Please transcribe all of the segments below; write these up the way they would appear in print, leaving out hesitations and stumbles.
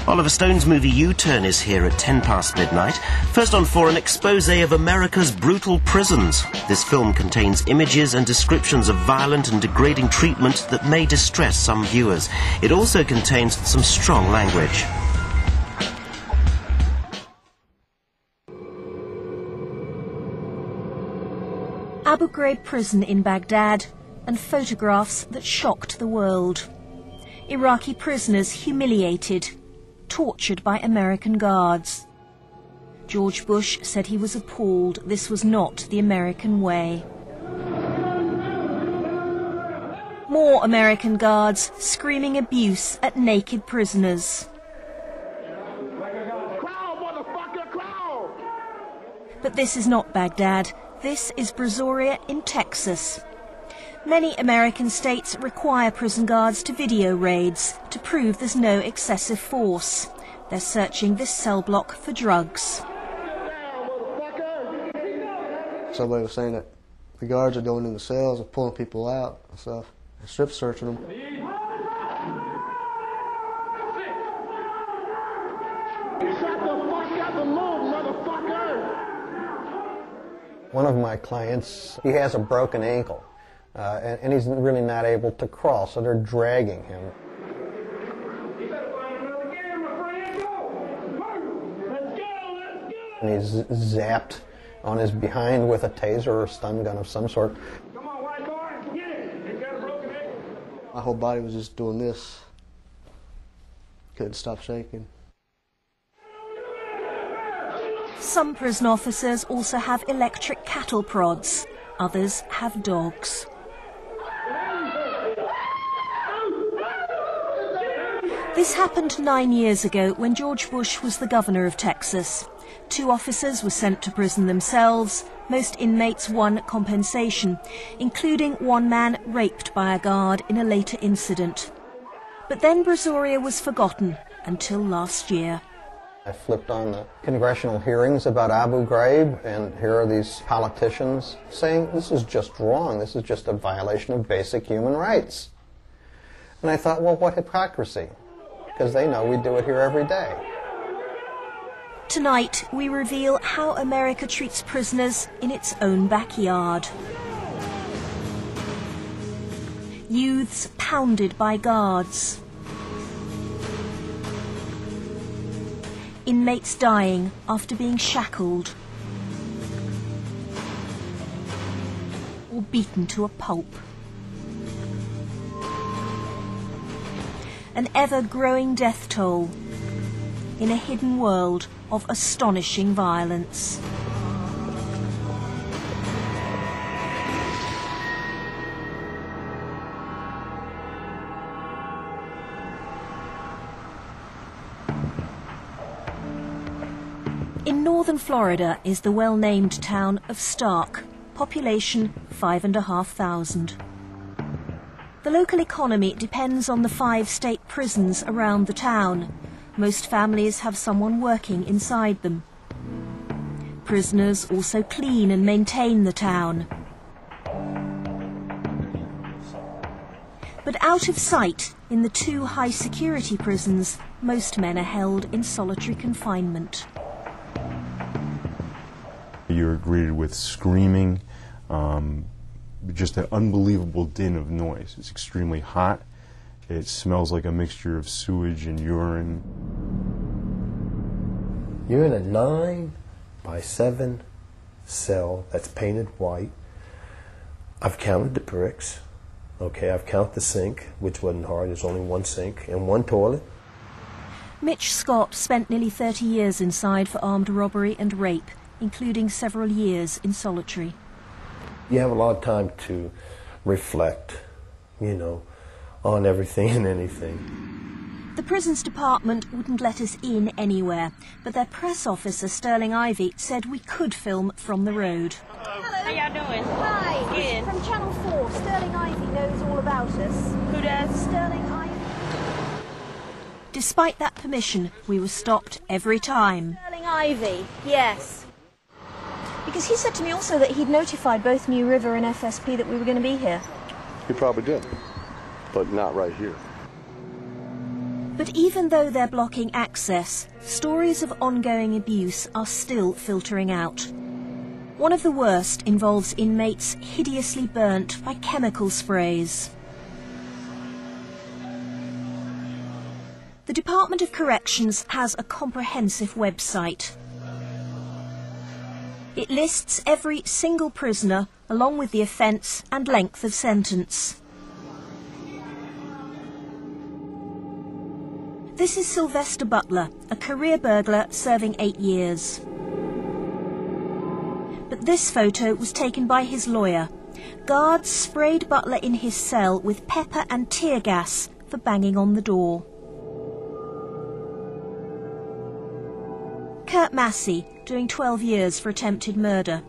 Oliver Stone's movie U-Turn is here at 10 past midnight. First on 4, an exposé of America's brutal prisons. This film contains images and descriptions of violent and degrading treatment that may distress some viewers. It also contains some strong language. Abu Ghraib prison in Baghdad, and photographs that shocked the world. Iraqi prisoners humiliated, tortured by American guards. George Bush said he was appalled this was not the American way. More American guards screaming abuse at naked prisoners. But this is not Baghdad. This is Brazoria in Texas. Many American states require prison guards to video raids to prove there's no excessive force. They're searching this cell block for drugs. Somebody was saying that the guards are going in the cells and pulling people out and stuff, and strip searching them. One of my clients, he has a broken ankle, and he's really not able to crawl, so they're dragging him. And he's zapped on his behind with a taser or a stun gun of some sort. Come on, white boy, get it. He's got a broken ankle. My whole body was just doing this. Couldn't stop shaking. Some prison officers also have electric cattle prods. Others have dogs. This happened 9 years ago when George Bush was the governor of Texas. 2 officers were sent to prison themselves. Most inmates won compensation, including one man raped by a guard in a later incident. But then Brazoria was forgotten until last year. I flipped on the congressional hearings about Abu Ghraib, and here are these politicians saying this is just wrong, this is just a violation of basic human rights. And I thought, well, what hypocrisy, because they know we do it here every day. Tonight we reveal how America treats prisoners in its own backyard. Youths pounded by guards. Inmates dying after being shackled or beaten to a pulp. An ever-growing death toll in a hidden world of astonishing violence. In northern Florida is the well-named town of Stark, population 5,500. The local economy depends on the 5 state prisons around the town. Most families have someone working inside them. Prisoners also clean and maintain the town. But out of sight, in the 2 high-security prisons, most men are held in solitary confinement. You're greeted with screaming, just an unbelievable din of noise. It's extremely hot. It smells like a mixture of sewage and urine. You're in a 9 by 7 cell that's painted white. I've counted the bricks. Okay, I've counted the sink, which wasn't hard. There's only 1 sink and 1 toilet. Mitch Scott spent nearly 30 years inside for armed robbery and rape, including several years in solitary. You have a lot of time to reflect, you know, on everything and anything. The prisons department wouldn't let us in anywhere, but their press officer, Sterling Ivey, said we could film from the road. Hello. How y'all doing? Hi. Good. From Channel 4. Sterling Ivey knows all about us. Who does? Sterling Ivey. Despite that permission, we were stopped every time. Sterling Ivey, yes. Because he said to me also that he'd notified both New River and FSP that we were going to be here. He probably did, but not right here. But even though they're blocking access, stories of ongoing abuse are still filtering out. One of the worst involves inmates hideously burnt by chemical sprays. The Department of Corrections has a comprehensive website. It lists every single prisoner, along with the offence and length of sentence. This is Sylvester Butler, a career burglar serving 8 years. But this photo was taken by his lawyer. Guards sprayed Butler in his cell with pepper and tear gas for banging on the door. Kurt Massey, doing 12 years for attempted murder.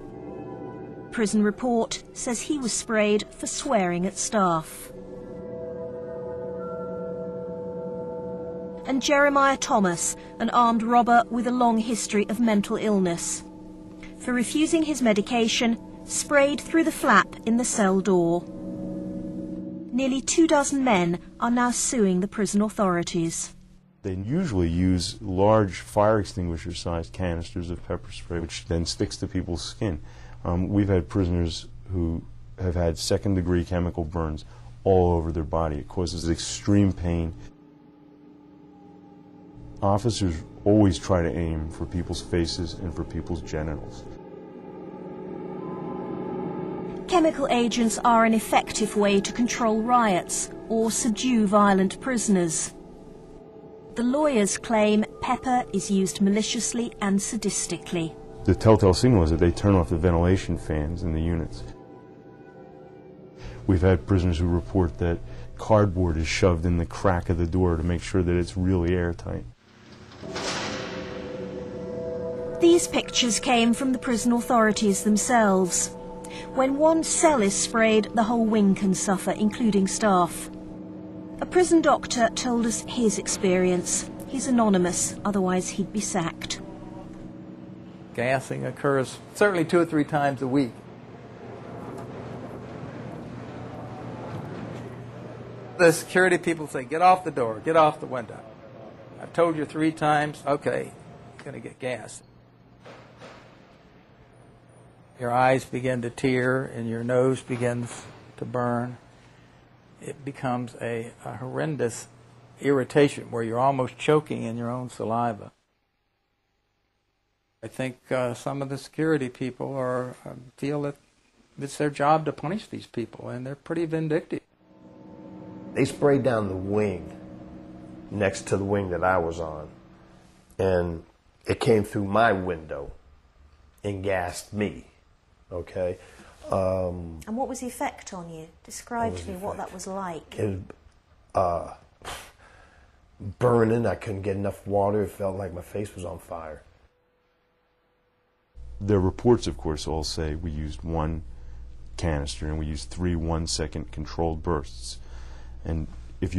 Prison report says he was sprayed for swearing at staff. And Jeremiah Thomas, an armed robber with a long history of mental illness. For refusing his medication, sprayed through the flap in the cell door. Nearly 24 men are now suing the prison authorities. They usually use large fire extinguisher-sized canisters of pepper spray, which then sticks to people's skin. We've had prisoners who have had second-degree chemical burns all over their body. It causes extreme pain. Officers always try to aim for people's faces and for people's genitals. Chemical agents are an effective way to control riots or subdue violent prisoners. The lawyers claim pepper is used maliciously and sadistically. The telltale signal is that they turn off the ventilation fans in the units. We've had prisoners who report that cardboard is shoved in the crack of the door to make sure that it's really airtight. These pictures came from the prison authorities themselves. When one cell is sprayed, the whole wing can suffer, including staff. A prison doctor told us his experience. He's anonymous, otherwise he'd be sacked. Gassing occurs certainly 2 or 3 times a week. The security people say, get off the door, get off the window. I've told you 3 times, okay, you're going to get gassed. Your eyes begin to tear and your nose begins to burn. It becomes a horrendous irritation where you're almost choking in your own saliva. I think some of the security people feel that it's their job to punish these people, and they're pretty vindictive. They sprayed down the wing next to the wing that I was on, and it came through my window and gassed me, okay? And what was the effect on you? Describe to me what that was like. It was burning. I couldn't get enough water. It felt like my face was on fire. Their reports, of course, all say we used 1 canister and we used 3 1-second controlled bursts. And if you